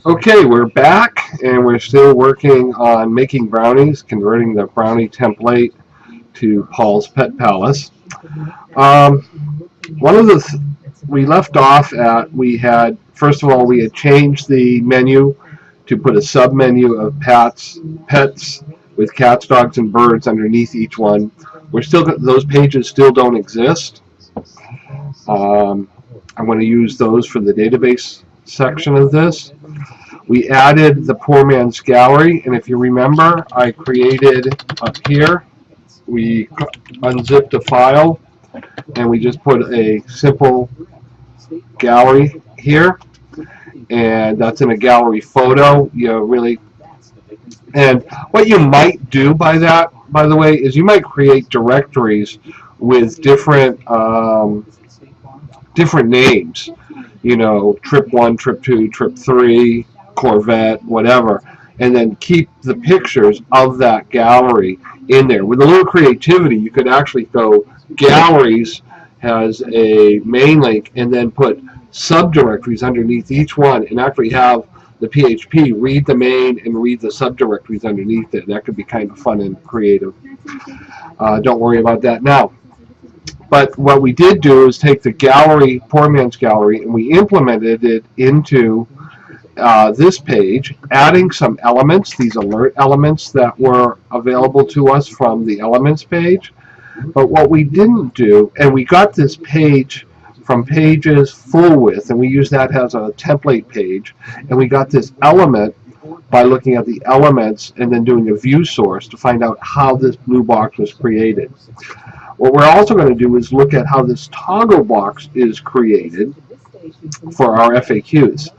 Okay, we're back and we're still working on making brownies, converting the brownie template to Paul's Pet Palace. One of the we left off at, we had, first of all, we had changed the menu to put a sub menu of pets with cats, dogs, and birds underneath each one. We're still, those pages still don't exist. I'm going to use those for the database section of this. We added the poor man's gallery, and if you remember, I created up here, we unzipped a file and we just put a simple gallery here, and that's in a gallery photo. And what you might do by that, by the way, is you might create directories with different names, trip 1, trip 2, trip 3, Corvette, whatever, and then keep the pictures of that gallery in there. With a little creativity, you could actually go galleries has a main link and then put subdirectories underneath each one and actually have the PHP read the main and read the subdirectories underneath it. That could be kind of fun and creative. Don't worry about that now. But what we did do is take the gallery, poor man's gallery, and we implemented it into this page, adding some elements, these alert elements that were available to us from the elements page. But what we didn't do, and we got this page from pages full width, and we use that as a template page, and we got this element by looking at the elements and then doing a view source to find out how this blue box was created. What we're also going to do is look at how this toggle box is created for our FAQs.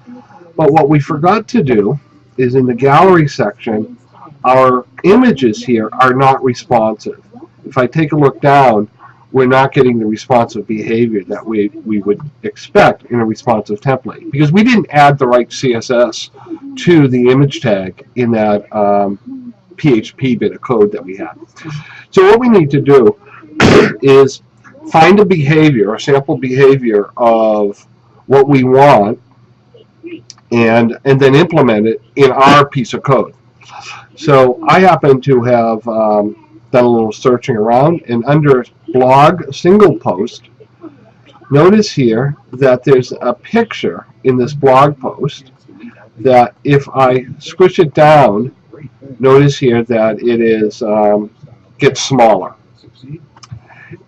But what we forgot to do is in the gallery section, our images here are not responsive. If I take a look down, we're not getting the responsive behavior that we would expect in a responsive template, because we didn't add the right CSS to the image tag in that PHP bit of code that we had. So what we need to do is find a behavior, a sample behavior of what we want, and then implement it in our piece of code. So I happen to have done a little searching around, and under blog single post, notice here that there's a picture in this blog post that if I squish it down, notice here that it is gets smaller.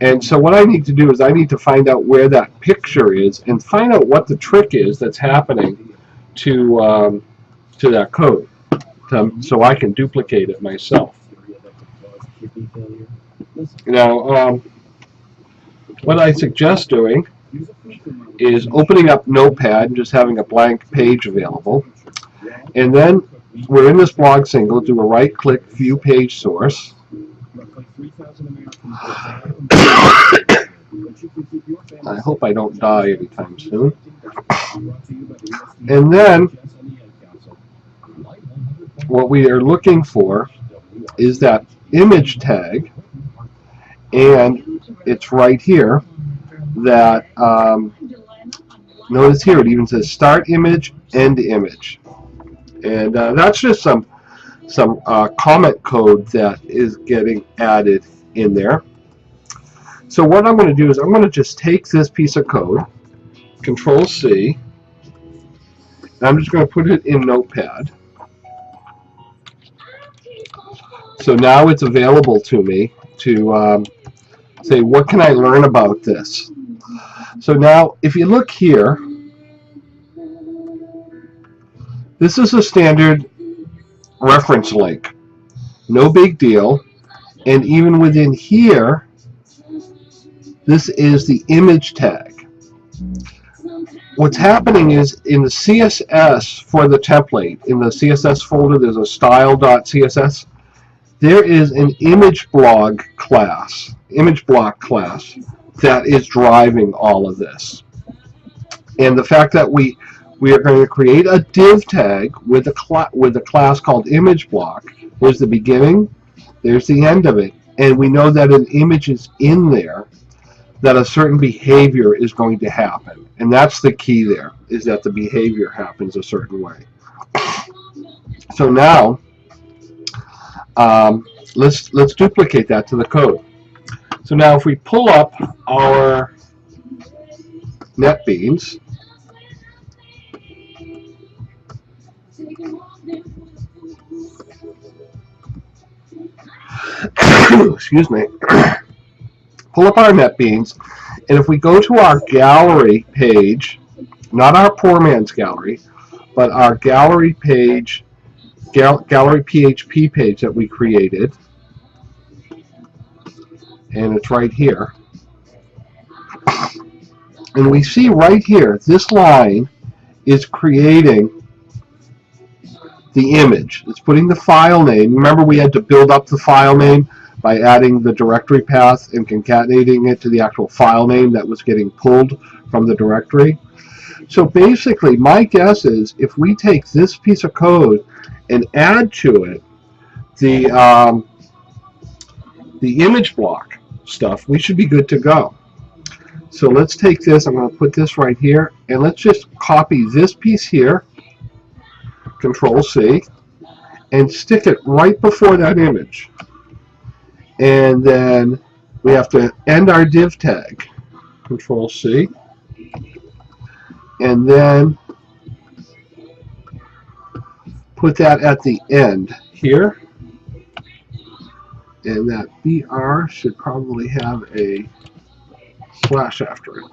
And so what I need to do is I need to find out where that picture is and find out what the trick is that's happening to that code, so I can duplicate it myself. Now, what I suggest doing is opening up Notepad and just having a blank page available, and then we're in this blog single, do a right-click, View Page Source. I hope I don't die anytime soon. And then what we are looking for is that image tag, and it's right here that notice here it even says start image, end image, and that's just some comment code that is getting added in there. So what I'm going to do is I'm going to just take this piece of code, Control C, and I'm just going to put it in Notepad. So now it's available to me to say, what can I learn about this? So now, if you look here, this is a standard reference link. No big deal. And even within here, this is the image tag. What's happening is in the CSS for the template, in the CSS folder, there's a style.css. There is an image block class that is driving all of this. And the fact that we are going to create a div tag with a class called image block. There's the beginning, there's the end of it, and we know that an image is in there, that a certain behavior is going to happen. And that's the key there, is that the behavior happens a certain way. So now let's duplicate that to the code. So now if we pull up our NetBeans, excuse me, pull up our NetBeans, and if we go to our gallery page, not our poor man's gallery, but our gallery page, gallery PHP page that we created, and it's right here. And we see right here, this line is creating the image. It's putting the file name. Remember, we had to build up the file name by adding the directory path and concatenating it to the actual file name that was getting pulled from the directory. So basically, my guess is if we take this piece of code and add to it the image block stuff, we should be good to go. So let's take this, I'm going to put this right here, and let's just copy this piece here, Control C, and stick it right before that image. And then we have to end our div tag, Control C, and then put that at the end here. And that BR should probably have a slash after it.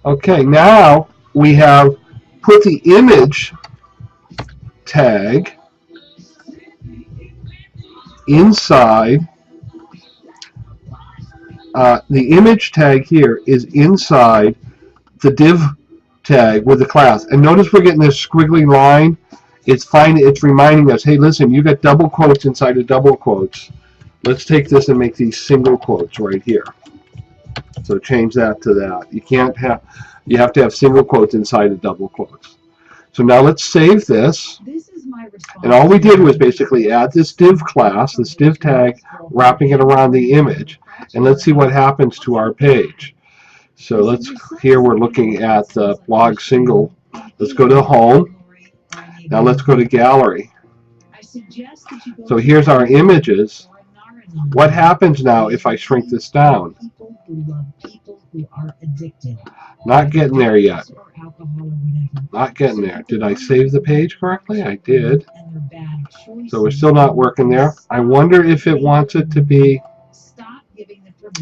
Okay, now we have put the image tag inside. The image tag here is inside the div tag with the class. And notice we're getting this squiggly line. It's reminding us, hey, listen, you got double quotes inside of double quotes. Let's take this and make these single quotes right here. So change that to that. You have to have single quotes inside of double quotes. So now let's save this. And all we did was basically add this div class, this div tag, wrapping it around the image. And let's see what happens to our page. So here we're looking at the blog single. Let's go to home. Now let's go to gallery. So here's our images. What happens now if I shrink this down? Not getting there yet. Not getting there. Did I save the page correctly? I did. So we're still not working there. I wonder if it wants it to be.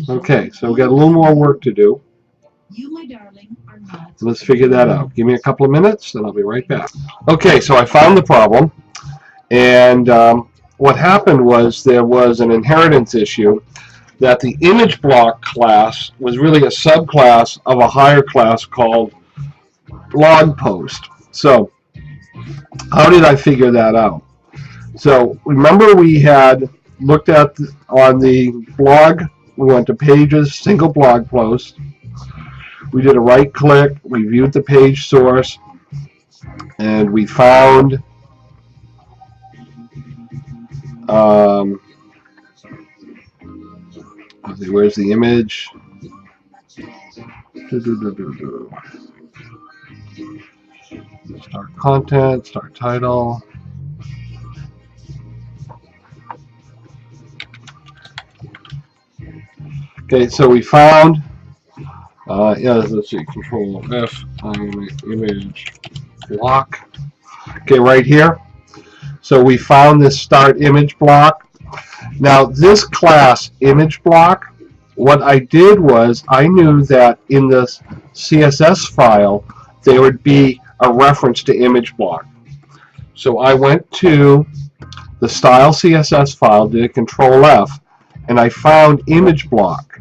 Okay, so we've got a little more work to do. Let's figure that out. Give me a couple of minutes, and I'll be right back. Okay, so I found the problem, and what happened was there was an inheritance issue that the image block class was really a subclass of a higher class called blog post. So how did I figure that out? So remember we had looked at on the blog, we went to pages, single blog post. We did a right click, we viewed the page source, and we found where's the image? Start content, start title. Okay, so we found let's see, Control F on image block. Okay, right here. So we found this start image block. Now this class image block, what I did was I knew that in this CSS file there would be a reference to image block. So I went to the style CSS file, did a Control F, and I found image block.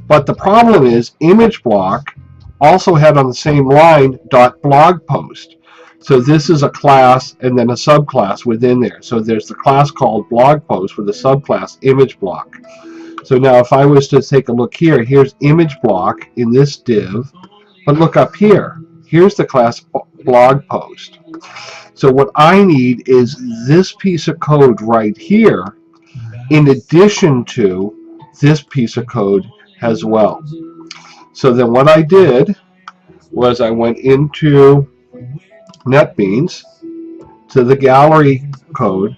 But the problem is image block also had on the same line .blog post. So this is a class and then a subclass within there. So there's the class called blog post with a subclass image block. So now if I was to take a look here, here's image block in this div, but look up here. Here's the class blog post. So what I need is this piece of code right here in addition to this piece of code as well. So then what I did was I went into NetBeans to the gallery code,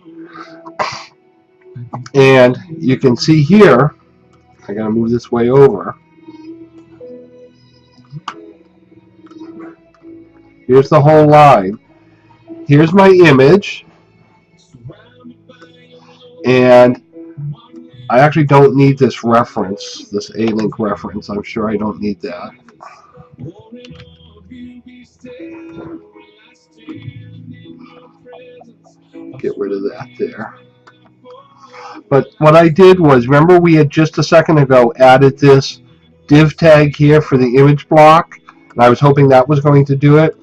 and you can see here, I gotta move this way over. Here's the whole line. Here's my image, and I actually don't need this reference, this A-link reference. I'm sure I don't need that. Get rid of that there. But what I did was, remember we had just a second ago added this div tag here for the image block, and I was hoping that was going to do it.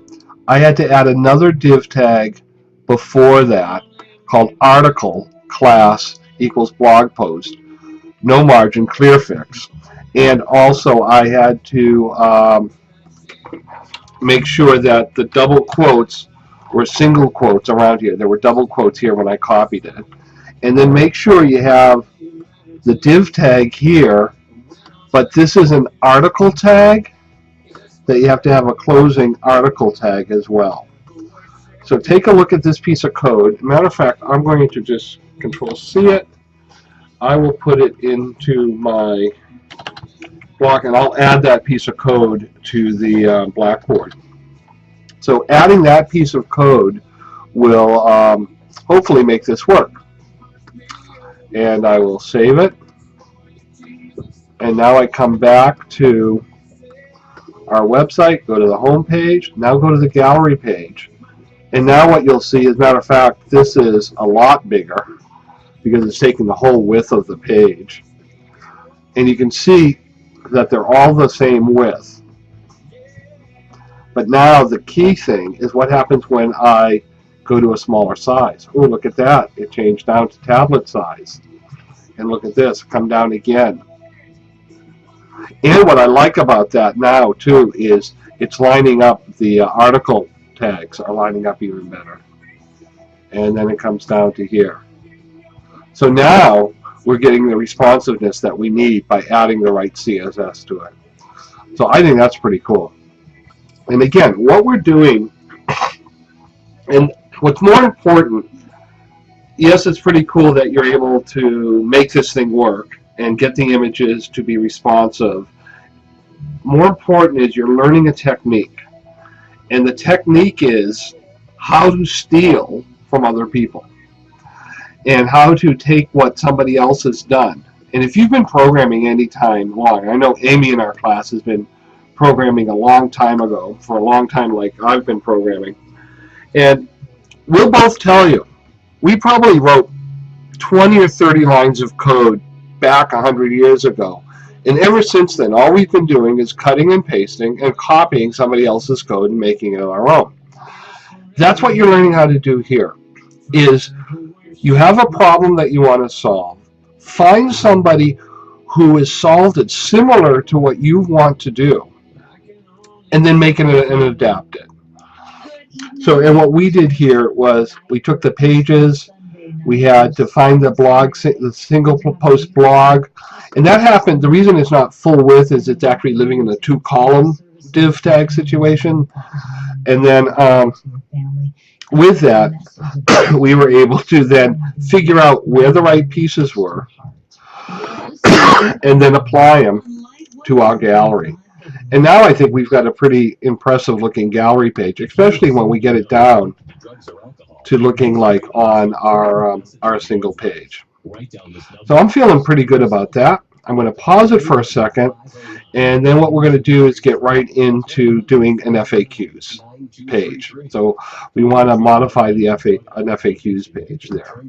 I had to add another div tag before that called article class equals blog post, no margin, clear fix. And also I had to make sure that the double quotes were single quotes around here. There were double quotes here when I copied it. And then make sure you have the div tag here, but this is an article tag that you have to have a closing article tag as well. So take a look at this piece of code. Matter of fact, I'm going to just Control-C it. I will put it into my block, and I'll add that piece of code to the Blackboard. So adding that piece of code will hopefully make this work. And I will save it. And now I come back to our website, go to the home page, now go to the gallery page. And now what you'll see, as a matter of fact, this is a lot bigger because it's taking the whole width of the page. And you can see that they're all the same width. But now the key thing is what happens when I go to a smaller size. Oh, look at that. It changed down to tablet size. And look at this, come down again. And what I like about that now, too, is it's lining up, the article tags are lining up even better. And then it comes down to here. So now we're getting the responsiveness that we need by adding the right CSS to it. So I think that's pretty cool. And again, what we're doing, and what's more important, yes, it's pretty cool that you're able to make this thing work and get the images to be responsive. More important is you're learning a technique. And the technique is how to steal from other people and how to take what somebody else has done. And if you've been programming any time long, I know Amy in our class has been programming a long time ago, for a long time like I've been programming. And we'll both tell you, we probably wrote 20 or 30 lines of code back 100 years ago. And ever since then, all we've been doing is cutting and pasting and copying somebody else's code and making it our own. That's what you're learning how to do here, is you have a problem that you want to solve. Find somebody who has solved it similar to what you want to do, and then make it and adapt it. So, and what we did here was we took the pages, we had to find the blog, the single post blog, and that happened. The reason it's not full width is it's actually living in a 2-column div tag situation. And then with that, we were able to then figure out where the right pieces were and then apply them to our gallery. And now I think we've got a pretty impressive looking gallery page, especially when we get it down to looking like on our single page. So I'm feeling pretty good about that. I'm going to pause it for a second, and then what we're going to do is get right into doing an FAQs page. So we want to modify the an FAQs page there.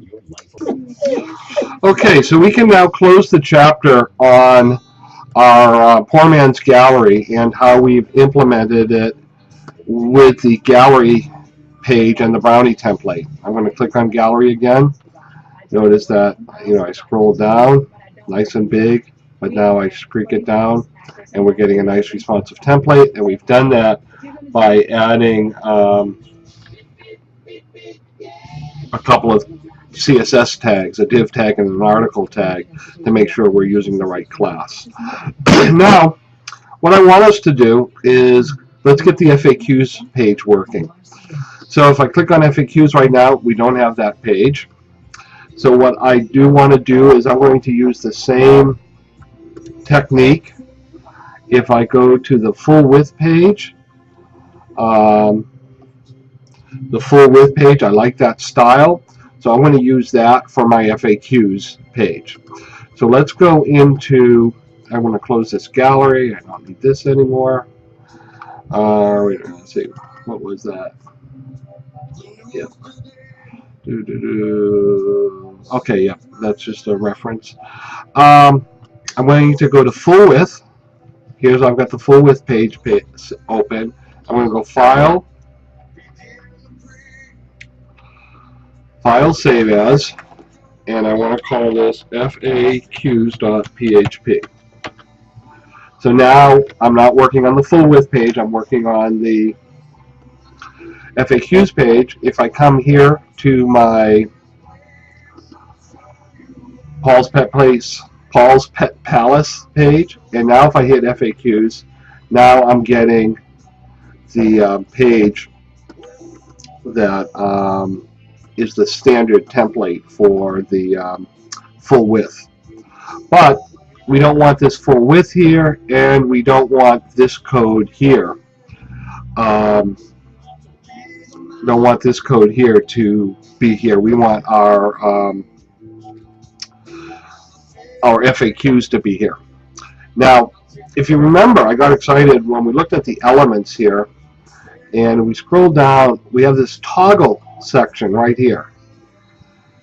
Okay, so we can now close the chapter on our Poor Man's Gallery and how we've implemented it with the gallery page and the Brownie template. I'm going to click on gallery again. Notice that, I scroll down nice and big, but now I streak it down and we're getting a nice responsive template, and we've done that by adding a couple of CSS tags, a div tag and an article tag, to make sure we're using the right class. Now, what I want us to do is let's get the FAQs page working. So if I click on FAQs right now, we don't have that page. So what I do want to do is I'm going to use the same technique. If I go to the full width page, I like that style. So I'm going to use that for my FAQs page. So let's go into, I want to close this gallery. I don't need this anymore. Let's see, what was that? Yep. Okay, yeah, that's just a reference. I'm going to go to full width. Here's, I've got the full width page open. I'm going to go File, File Save As, and I want to call this FAQs.php. So now I'm not working on the full width page, I'm working on the FAQs page. If I come here to my Paul's Pet Palace page, and now if I hit FAQs, now I'm getting the page that is the standard template for the full width. But we don't want this full width here, and we don't want this code here. Don't want this code here to be here. We want our FAQs to be here. Now, if you remember, I got excited when we looked at the elements here, and we scroll down, we have this toggle section right here.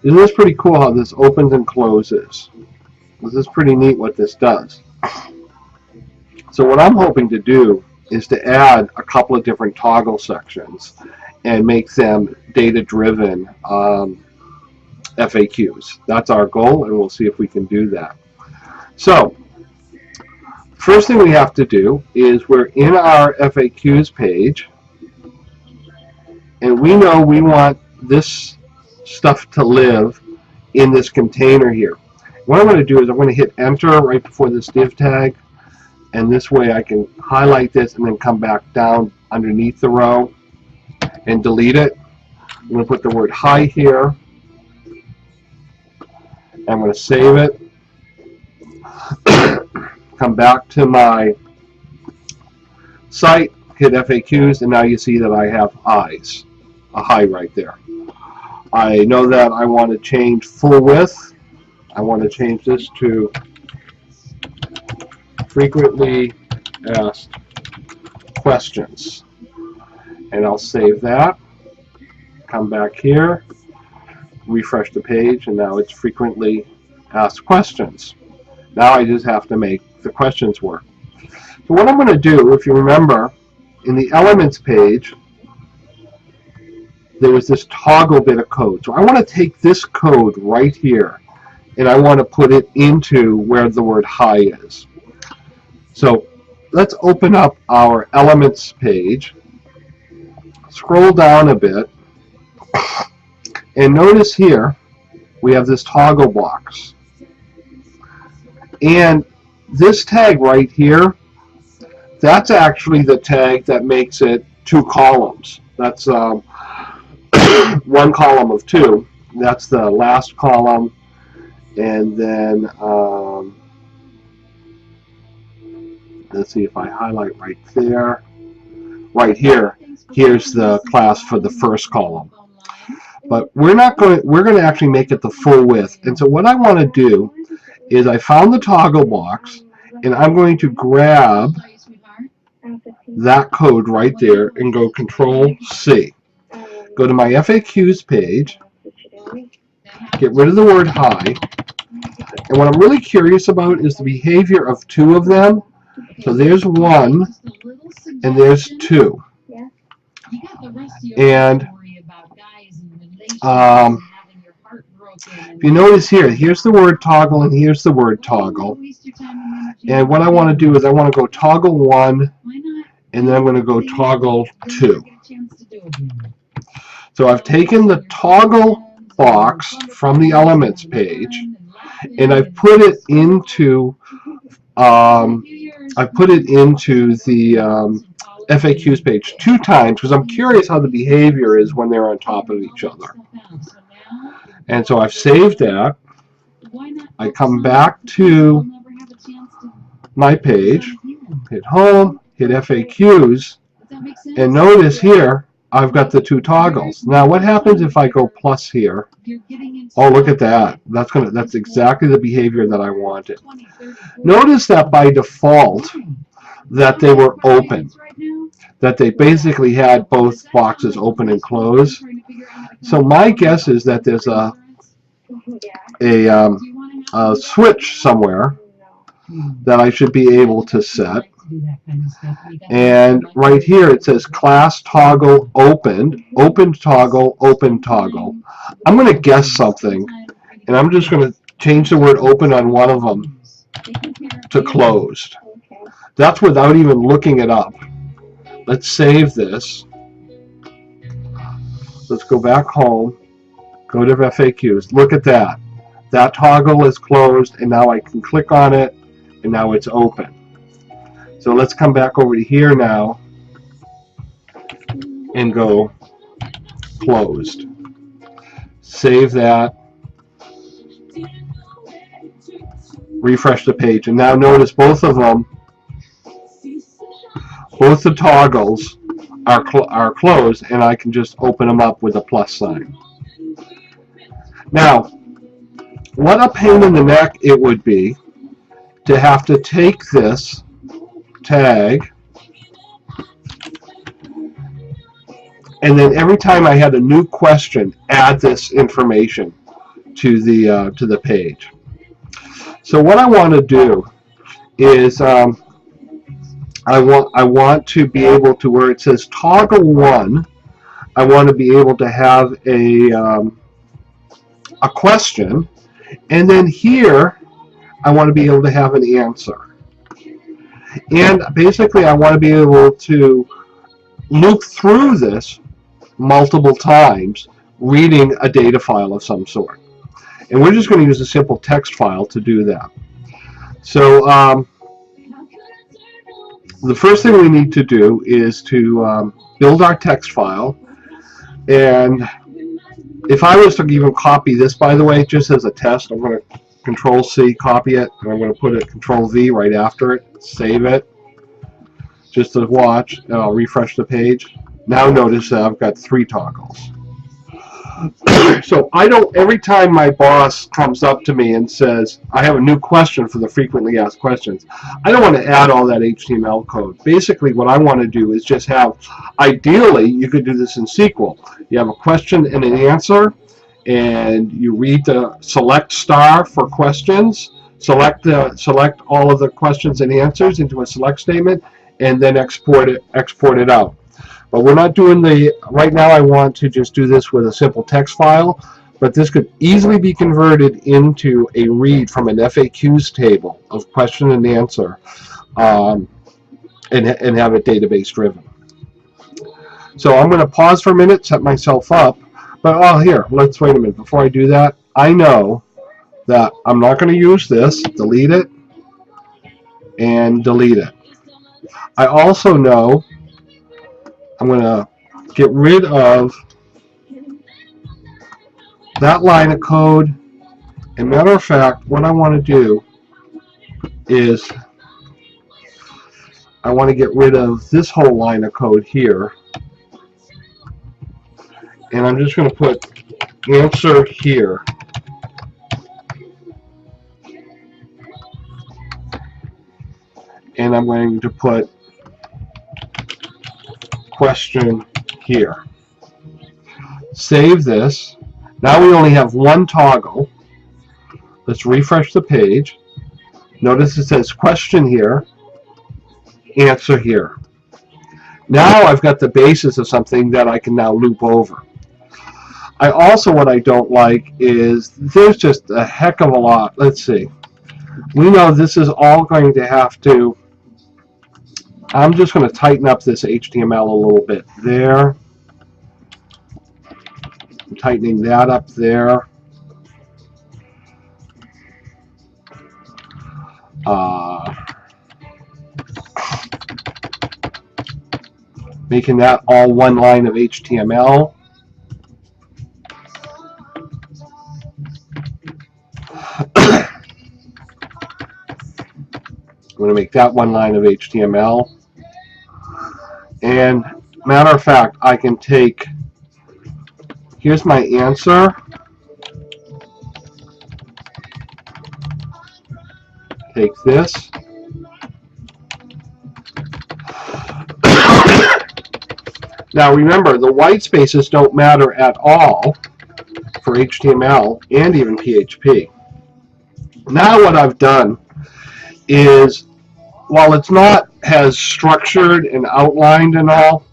Isn't this pretty cool how this opens and closes? This is pretty neat what this does. So what I'm hoping to do is to add a couple of different toggle sections and make them data-driven FAQs. That's our goal, and we'll see if we can do that. So, first thing we have to do is we're in our FAQs page, and we know we want this stuff to live in this container here. What I'm going to do is I'm going to hit enter right before this div tag, and this way I can highlight this and then come back down underneath the row and delete it. I'm going to put the word hi here. I'm going to save it. Come back to my site, hit FAQs, and now you see that I have eyes, a hi right there. I know that I want to change full width. I want to change this to frequently asked questions. And I'll save that. Come back here, refresh the page, and now it's frequently asked questions. Now I just have to make the questions work. So what I'm going to do, if you remember, in the elements page, there was this toggle bit of code. So I want to take this code right here, and I want to put it into where the word hi is. So let's open up our elements page, scroll down a bit, and notice here we have this toggle box. And this tag right here, that's actually the tag that makes it 2 columns. That's one column of 2. That's the last column, and then let's see if I highlight right there. Right here, here's the class for the first column. But we're going to actually make it the full width. And so what I want to do is I found the toggle box, and I'm going to grab that code right there and go Control-C. Go to my FAQs page, get rid of the word hi, and what I'm really curious about is the behavior of 2 of them. So there's 1, and there's 2. And if you notice here, here's the word toggle and here's the word toggle. And what I want to do is I want to go toggle 1, and then I'm going to go toggle 2. So I've taken the toggle box from the elements page, and I've put it into the FAQs page 2 times because I'm curious how the behavior is when they're on top of each other. And so I've saved that. I come back to my page, hit home, hit FAQs, and notice here I've got the 2 toggles. Now what happens if I go plus here? Oh, look at that. That's exactly the behavior that I wanted. Notice that by default that they were open, that they basically had both boxes open and closed. So my guess is that there's a switch somewhere that I should be able to set. And right here it says class toggle opened, opened toggle, open toggle. I'm going to guess something, and I'm just going to change the word open on one of them to closed. That's without even looking it up. Let's save this. Let's go back home, go to FAQs. Look at that. That toggle is closed, and now I can click on it, and now it's open. So let's come back over to here now and go closed. Save that. Refresh the page, and now notice both of them, both the toggles are closed, and I can just open them up with a plus sign. Now, what a pain in the neck it would be to have to take this tag, and then every time I had a new question, add this information to the page. So what I want to do is I want to be able to, where it says toggle 1, I want to be able to have a question, and then here I want to be able to have an answer. And basically I want to be able to loop through this multiple times, reading a data file of some sort. And we're just going to use a simple text file to do that. So the first thing we need to do is to build our text file. And if I was to even copy this, by the way, just as a test, I'm going to Control-C, copy it, and I'm going to put a Control-V right after it, save it, just to watch, and I'll refresh the page. Now notice that I've got 3 toggles. So I don't, every time my boss comes up to me and says, I have a new question for the frequently asked questions, I don't want to add all that HTML code. Basically what I want to do is just have, ideally you could do this in SQL. You have a question and an answer, and you read the select star for questions, select all of the questions and answers into a select statement, and then export it out. But we're not doing right now I want to just do this with a simple text file, but this could easily be converted into a read from an FAQs table of question and answer, and have it database driven. So I'm going to pause for a minute, set myself up, but here, let's wait a minute. Before I do that, I know that I'm not going to use this, delete it, and delete it. I also know I'm going to get rid of that line of code. And matter of fact, what I want to do is I want to get rid of this whole line of code here. And I'm just going to put answer here. And I'm going to put question here. Save this. Now we only have 1 toggle. Let's refresh the page. Notice it says question here, answer here. Now I've got the basis of something that I can now loop over. I also, what I don't like is there's just a heck of a lot. Let's see. We know this is all going to have to, I'm just going to tighten up this HTML a little bit there. I'm tightening that up there. making that all one line of HTML. I'm going to make that one line of HTML. And matter of fact, I can take, here's my answer. Take this. Now remember, the white spaces don't matter at all for HTML and even PHP. Now what I've done is, while it's not as structured and outlined and all,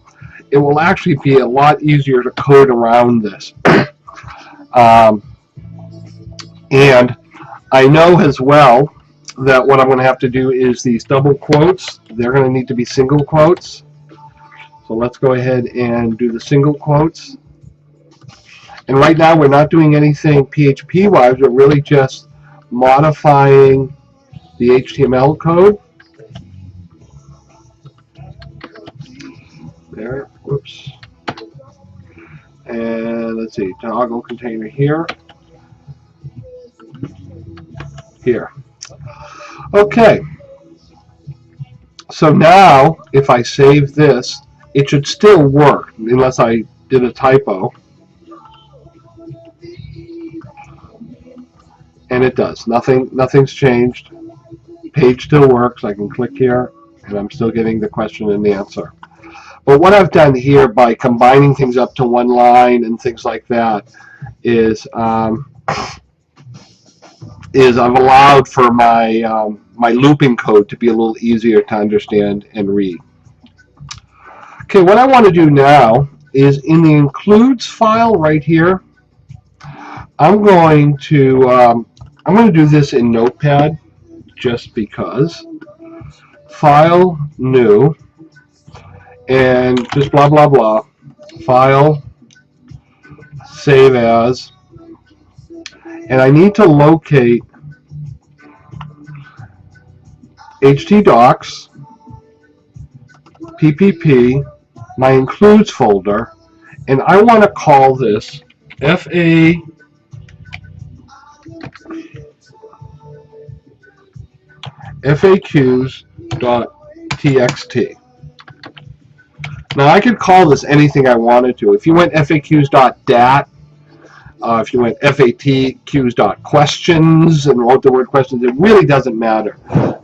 it will actually be a lot easier to code around this. And I know as well that what I'm going to have to do is these double quotes, they're going to need to be single quotes. So let's go ahead and do the single quotes. And right now we're not doing anything PHP-wise, we're really just modifying the HTML code. There, whoops. And let's see, toggle container here. Here. Okay. So now, if I save this, it should still work, unless I did a typo. And it does. Nothing's changed. Page still works. I can click here, and I'm still getting the question and the answer. But what I've done here by combining things up to one line and things like that is I've allowed for my my looping code to be a little easier to understand and read. Okay, what I want to do now is in the includes file right here, I'm going to do this in Notepad just because. File, new, and just blah blah blah. File, save as, and I need to locate htdocs, ppp, my includes folder, and I want to call this FAQs.txt. Now I could call this anything I wanted to. If you went FAQs.dat, if you went FAQs.questions and wrote the word questions, it really doesn't matter.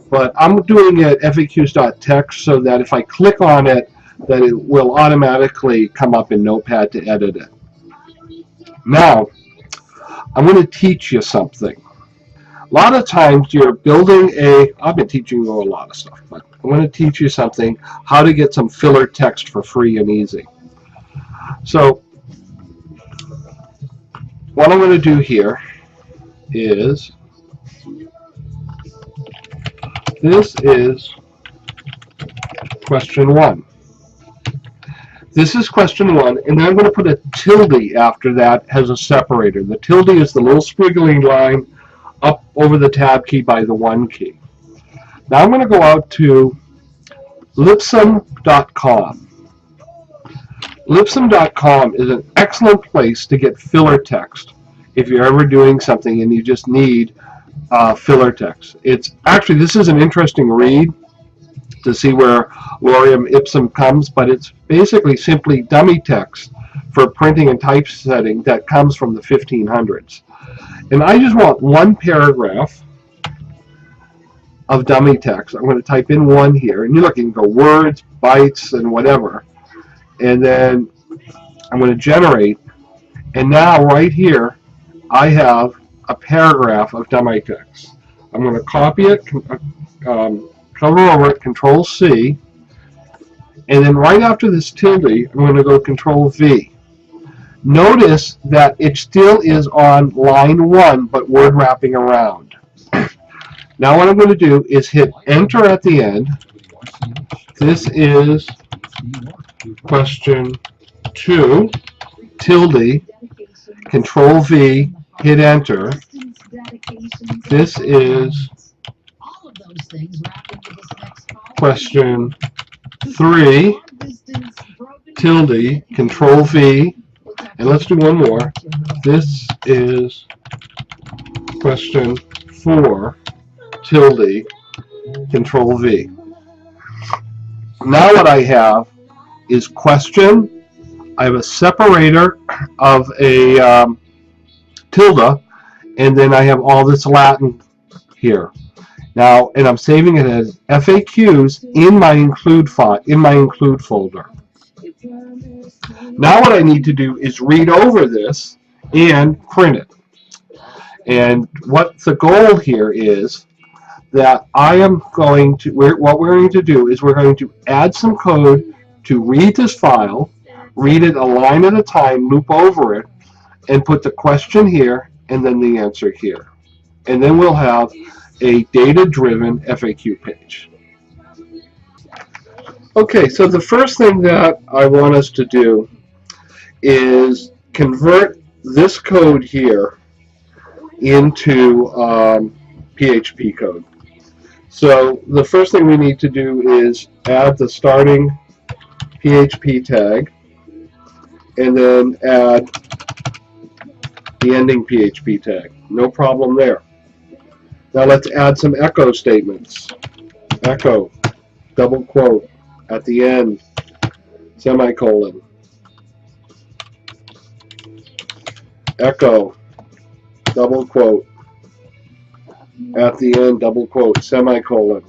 But I'm doing it FAQs.text so that if I click on it, that it will automatically come up in Notepad to edit it. Now, I'm going to teach you something. A lot of times you're building I've been teaching you a lot of stuff, but I'm going to teach you something, how to get some filler text for free and easy. So, what I'm going to do here is, this is question 1. This is question 1, and then I'm going to put a tilde after that as a separator. The tilde is the little squiggly line up over the tab key by the 1 key. Now I'm going to go out to lipsum.com. Lipsum.com is an excellent place to get filler text if you're ever doing something and you just need filler text. It's actually, this is an interesting read to see where lorem ipsum comes, but it's basically simply dummy text for printing and typesetting that comes from the 1500s. And I just want one paragraph of dummy text. I'm going to type in one here, and you look, you can go words, bytes, and whatever. And then I'm going to generate, and now right here I have a paragraph of dummy text. I'm going to copy it, cover over it, Control C, and then right after this tilde, I'm going to go Control V. Notice that it still is on line 1, but word wrapping around. Now what I'm going to do is hit Enter at the end. This is question 2, tilde, Control V, hit Enter. This is question 3, tilde, control V, and let's do one more. This is question 4, tilde, control V. Now what I have is question. I have a separator of a tilde, and then I have all this Latin here. Now, and I'm saving it as FAQs in my include file, in my include folder. Now what I need to do is read over this and print it. And what the goal here is that I am going to, what we're going to do is we're going to add some code to read this file, read it a line at a time, loop over it, and put the question here and then the answer here. And then we'll have a data-driven FAQ page. Okay, so the first thing that I want us to do is convert this code here into PHP code. So the first thing we need to do is add the starting PHP tag and then add the ending PHP tag. No problem there. Now let's add some echo statements. Echo, double quote, at the end, semicolon. Echo, double quote, at the end, double quote, semicolon.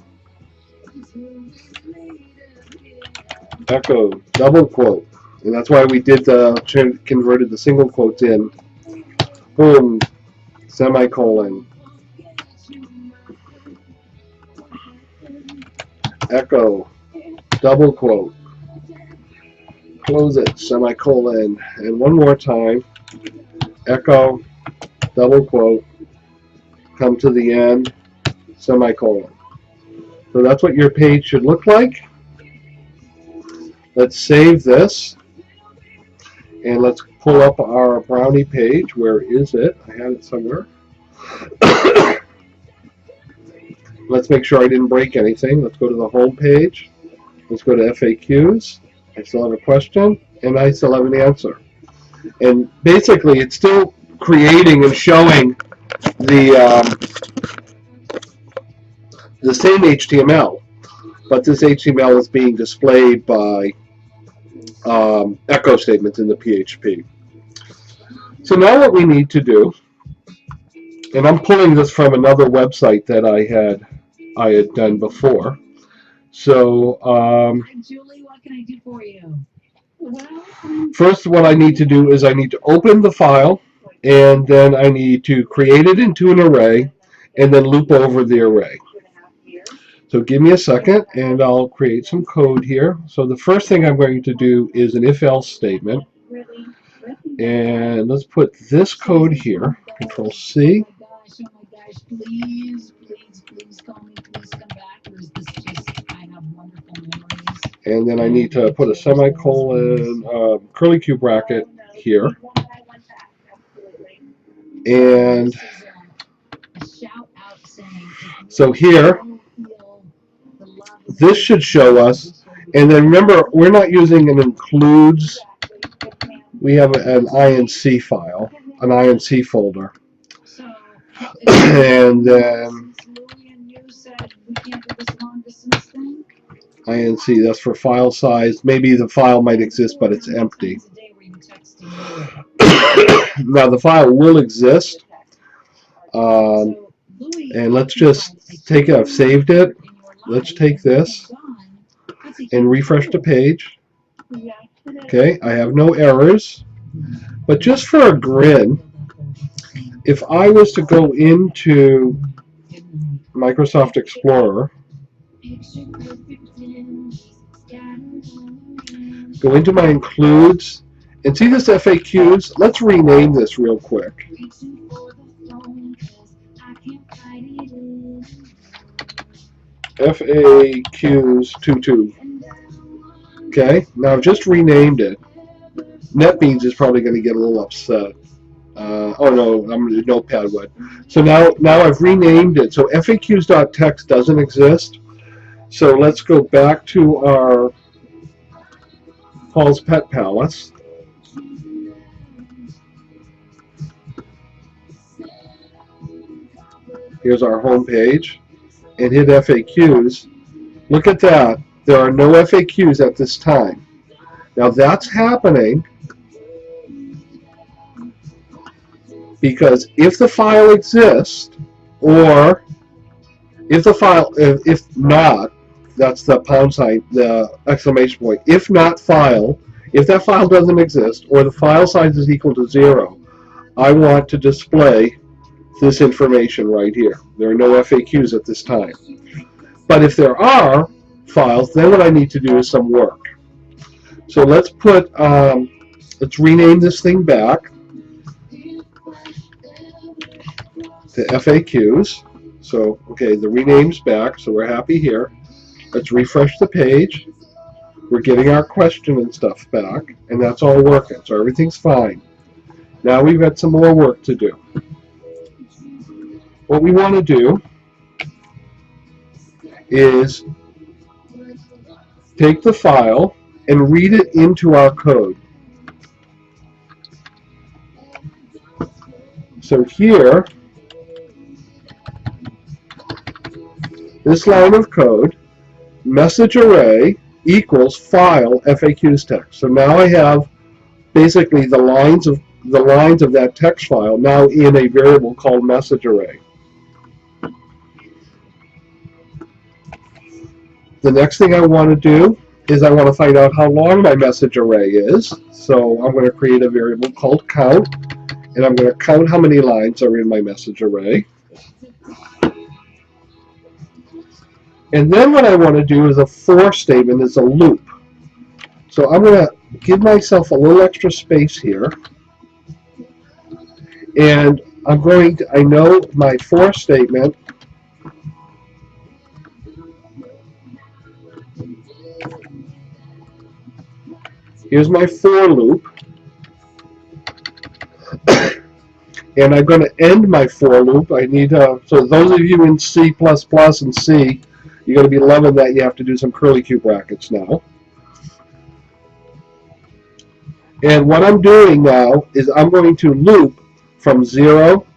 Echo, double quote. And that's why we did converted the single quotes in. Boom, semicolon. Echo, double quote. Close it, semicolon. And one more time. Echo, double quote. Come to the end, semicolon. So that's what your page should look like. Let's save this. And let's pull up our Brownie page. Where is it? I had it somewhere. Let's make sure I didn't break anything. Let's go to the home page. Let's go to FAQs. I still have a question, and I still have an answer. And basically, it's still creating and showing the same HTML, but this HTML is being displayed by echo statements in the PHP. So now what we need to do, and I'm pulling this from another website that I had done before. So Julie, what can I do for you? First, what I need to do is I need to open the file, and then I need to create it into an array, and then loop over the array. So give me a second, and I'll create some code here. So the first thing I'm going to do is an if-else statement. And let's put this code here, Control C. Oh my gosh, please call me, please come back, or is this just, I have wonderful memories? And then I need to put a semicolon, curly Q bracket here. And so here, this should show us, and then remember, we're not using an includes, we have an INC file, an INC folder. And then INC, that's for file size. Maybe the file might exist, but it's empty. Now the file will exist. And let's just take it, I've saved it. Let's take this and refresh the page. Okay, I have no errors. But just for a grin, if I was to go into Microsoft Explorer, go into my includes, and see this FAQs? Let's rename this real quick. FAQs 22. Okay, now I've just renamed it. NetBeans is probably going to get a little upset. Oh no, Notepad would. So now I've renamed it. So FAQs.txt doesn't exist. So let's go back to our Paul's Pet Palace. Here's our home page, and hit FAQs. Look at that. There are no FAQs at this time. Now that's happening because if the file exists, or if not, that's the pound sign, the exclamation point. If not file, if that file doesn't exist, or the file size is equal to 0, I want to display this information right here. There are no FAQs at this time. But if there are files, then what I need to do is some work. So let's rename this thing back to FAQs. So, okay, the rename's back, so we're happy here. Let's refresh the page. We're getting our question and stuff back, and that's all working, so everything's fine. Now we've got some more work to do. What we want to do is take the file and read it into our code. So here, this line of code, message array equals file FAQs text. So now I have basically the lines of that text file now in a variable called message array. The next thing I want to do is I want to find out how long my message array is. So I'm going to create a variable called count, and I'm going to count how many lines are in my message array. And then what I want to do is a for statement, is a loop. So I'm going to give myself a little extra space here. And I know my for statement here's my for loop. And I'm going to end my for loop. So those of you in C++ and C, you're going to be loving that you have to do some curly Q brackets now. And what I'm doing now is I'm going to loop from 0,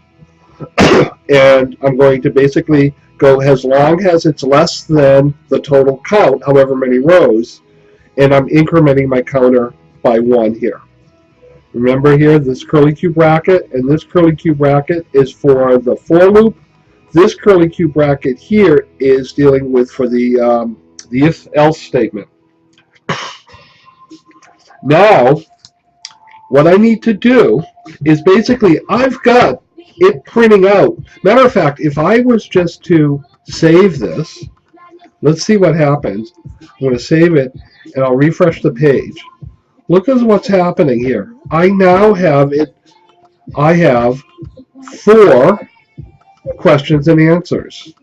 and I'm going to basically go as long as it's less than the total count, however many rows, and I'm incrementing my counter by 1 here. Remember here, this curly Q bracket and this curly Q bracket is for the for loop. This curly Q bracket here is dealing with for the if-else statement. Now, what I need to do is basically, I've got it printing out. Matter of fact, if I was just to save this, let's see what happens. I'm going to save it, and I'll refresh the page. Look at what's happening here. I now have it. I have 4 questions and answers.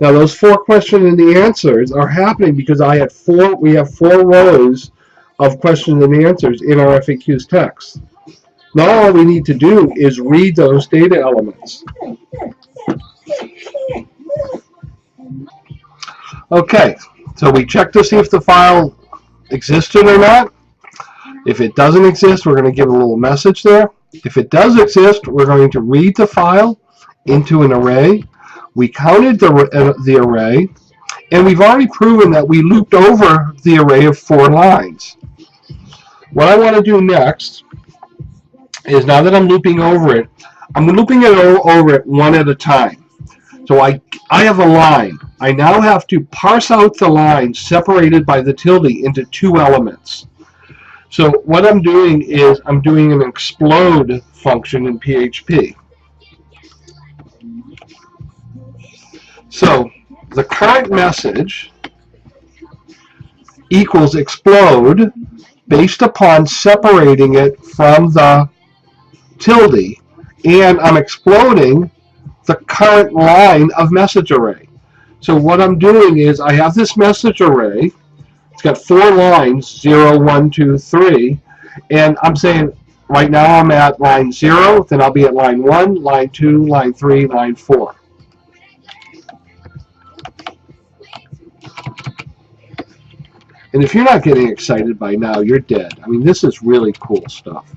Now those 4 questions and the answers are happening because we have 4 rows of questions and answers in our FAQs text. Now all we need to do is read those data elements. Okay, so we check to see if the file existed or not. If it doesn't exist, we're going to give a little message there. If it does exist, we're going to read the file into an array. We counted the array, and we've already proven that we looped over the array of 4 lines. What I want to do next is, now that I'm looping over it, I'm looping it over it one at a time. So I have a line. I now have to parse out the line separated by the tilde into 2 elements. So what I'm doing is I'm doing an explode function in PHP. So the current message equals explode based upon separating it from the tilde, and I'm exploding the current line of message array. So what I'm doing is I have this message array. It's got 4 lines, 0, 1, 2, 3, and I'm saying right now I'm at line 0, then I'll be at line 1, line 2, line 3, line 4. And if you're not getting excited by now, you're dead. I mean, this is really cool stuff.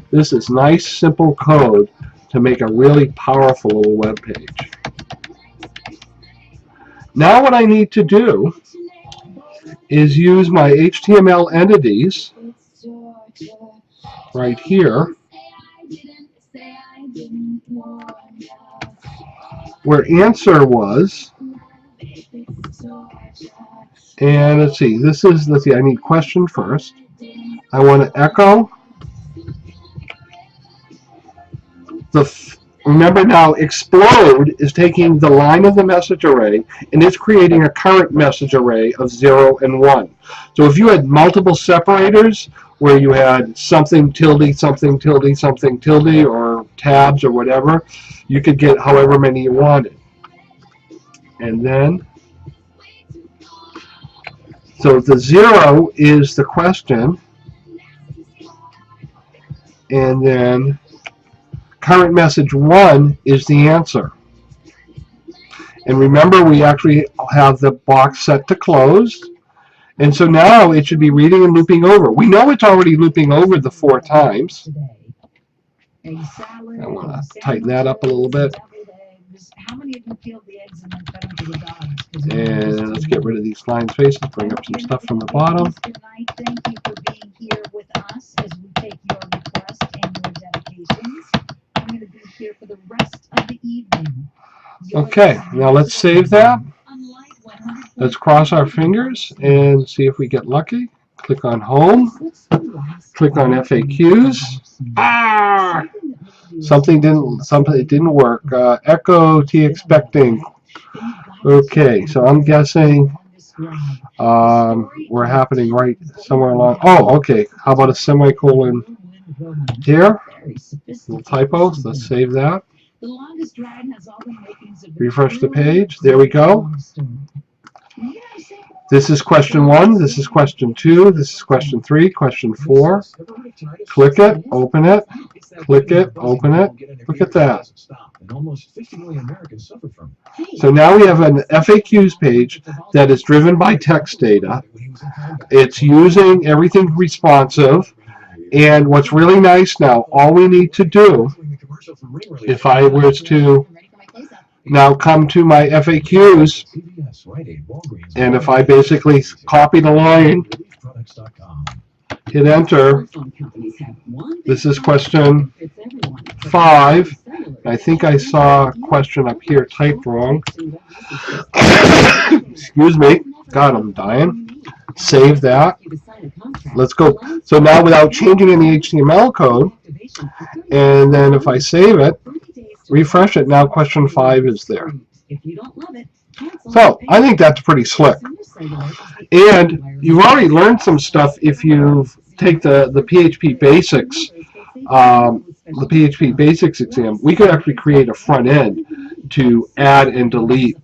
This is nice, simple code to make a really powerful little web page. Now what I need to do is use my HTML entities right here, where answer was, and let's see, I need question first. I want to echo remember now, explode is taking the line of the message array and it's creating a current message array of 0 and 1. So if you had multiple separators where you had something tilde, something tilde, something tilde, or tabs or whatever, you could get however many you wanted. And then, so the 0 is the question, and then current message 1 is the answer. And remember, we actually have the box set to closed. And so now it should be reading and looping over. We know it's already looping over the 4 times. I want to tighten that up a little bit. And let's get rid of these line spaces, bring up some stuff from the bottom. Thank you for being here with us as we take your requests and your dedications. I'm going to be here for the rest of the evening. Okay, now let's save that. Let's cross our fingers and see if we get lucky. Click on Home. Click on FAQs. Ah! Something it didn't work. Echo T expecting. Okay, so I'm guessing we're happening right somewhere along. Oh, okay. How about a semicolon here? Little typo. Let's save that. Refresh the page. There we go. This is question 1. This is question 2. This is question 3. Question 4. Click it. Open it. Click it. Open it. Look at that. So now we have an FAQs page that is driven by text data. It's using everything responsive. And what's really nice now, all we need to do, if I was to now come to my FAQs, and if I basically copy the line, hit enter, this is question 5. I think I saw a question up here typed wrong. Excuse me. God, I'm dying. Save that. Let's go. So now without changing any HTML code, and then if I save it, refresh it, now question 5 is there. So I think that's pretty slick. And you've already learned some stuff if you take the PHP basics, the PHP basics exam. We could actually create a front end to add and delete.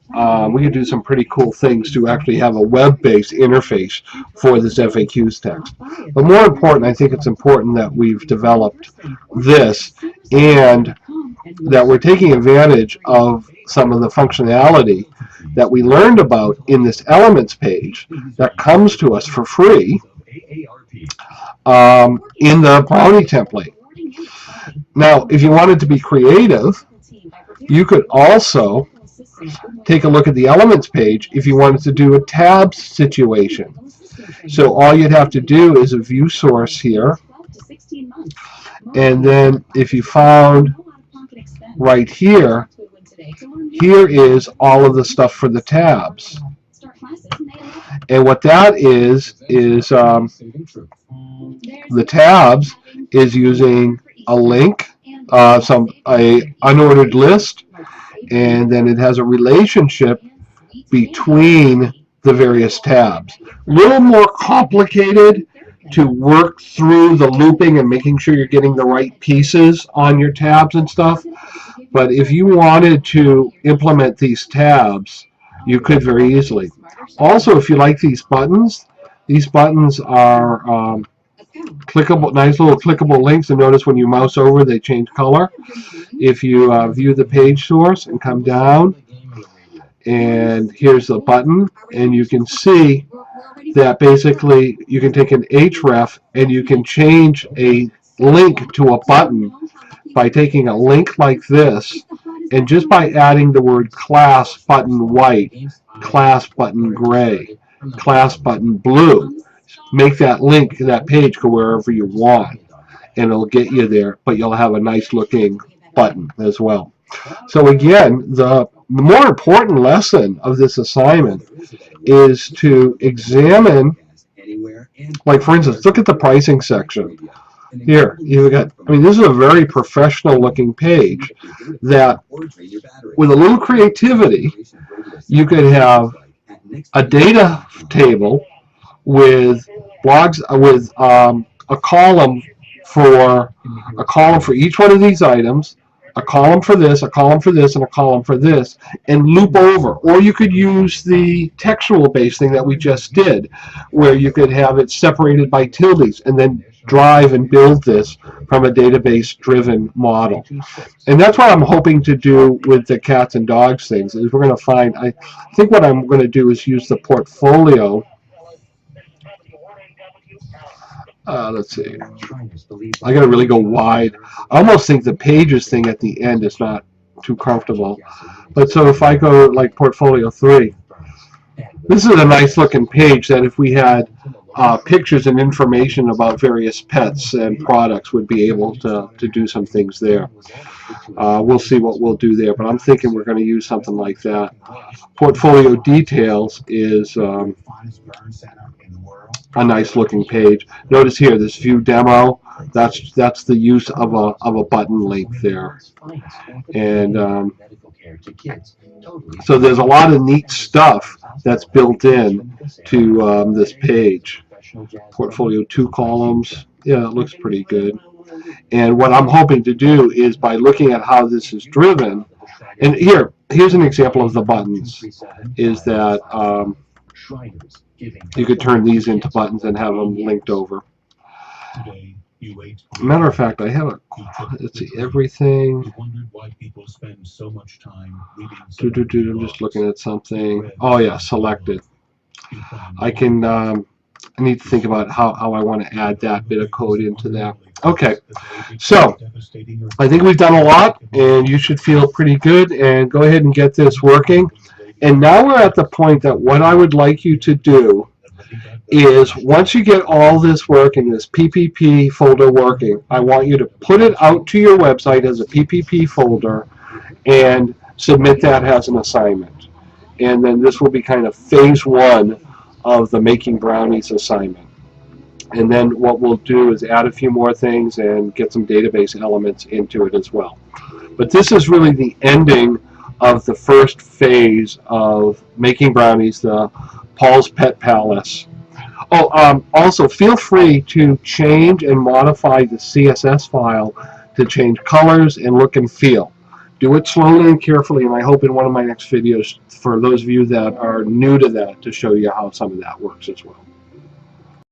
We could do some pretty cool things to actually have a web-based interface for this FAQs text. But more important, I think it's important that we've developed this and that we're taking advantage of some of the functionality that we learned about in this elements page that comes to us for free in the Brownie template. Now, if you wanted to be creative, you could also take a look at the elements page if you wanted to do a tabs situation. So all you'd have to do is a view source here, and then if you found right here, here is all of the stuff for the tabs. And what that is the tabs is using a link, a unordered list, and then it has a relationship between the various tabs. A little more complicated to work through the looping and making sure you're getting the right pieces on your tabs and stuff. But if you wanted to implement these tabs, you could very easily. Also, if you like these buttons are clickable, nice little clickable links, and notice when you mouse over they change color. If you view the page source and come down, And here's the button, and you can see that basically you can take an href and you can change a link to a button by taking a link like this, and just by adding the word class button white, class button gray, class button blue, make that link, that page, go wherever you want, and it'll get you there, but you'll have a nice looking button as well. So again, the more important lesson of this assignment is to examine, like for instance, look at the pricing section. Here, you've got, I mean, this is a very professional looking page that, with a little creativity, you could have a data table with blogs, with a column for each one of these items, a column for this, a column for this, and a column for this, and loop over. Or you could use the textual based thing that we just did, where you could have it separated by tildes and then drive and build this from a database driven model. And that's what I'm hoping to do with the cats and dogs things, is we're going to find, I think what I'm going to do is use the portfolio. Let's see. I got to really go wide. I almost think the pages thing at the end is not too comfortable. But so if I go like portfolio 3, this is a nice looking page that if we had pictures and information about various pets and products, would be able to do some things there. We'll see what we'll do there, but I'm thinking we're going to use something like that. Portfolio details is a nice looking page. Notice here, this view demo, that's the use of a button link there. And so there's a lot of neat stuff that's built in to this page. Portfolio 2 columns, yeah, it looks pretty good. And what I'm hoping to do is, by looking at how this is driven, and here's an example of the buttons, is that you could turn these into buttons and have them linked over. Matter of fact, I have a, let's see, everything. I'm just looking at something. Oh yeah, selected. I can, I need to think about how I want to add that bit of code into that. Okay, so I think we've done a lot, and you should feel pretty good, and go ahead and get this working. And now we're at the point that what I would like you to do is, once you get all this working, this PPP folder working, I want you to put it out to your website as a PPP folder and submit that as an assignment. And then this will be kind of phase 1 of the Making Brownies assignment. And then what we'll do is add a few more things and get some database elements into it as well. But this is really the ending of the first phase of Making Brownies, the Paul's Pet Palace. Oh, also feel free to change and modify the CSS file to change colors and look and feel. Do it slowly and carefully, and I hope in one of my next videos, for those of you that are new to that, to show you how some of that works as well.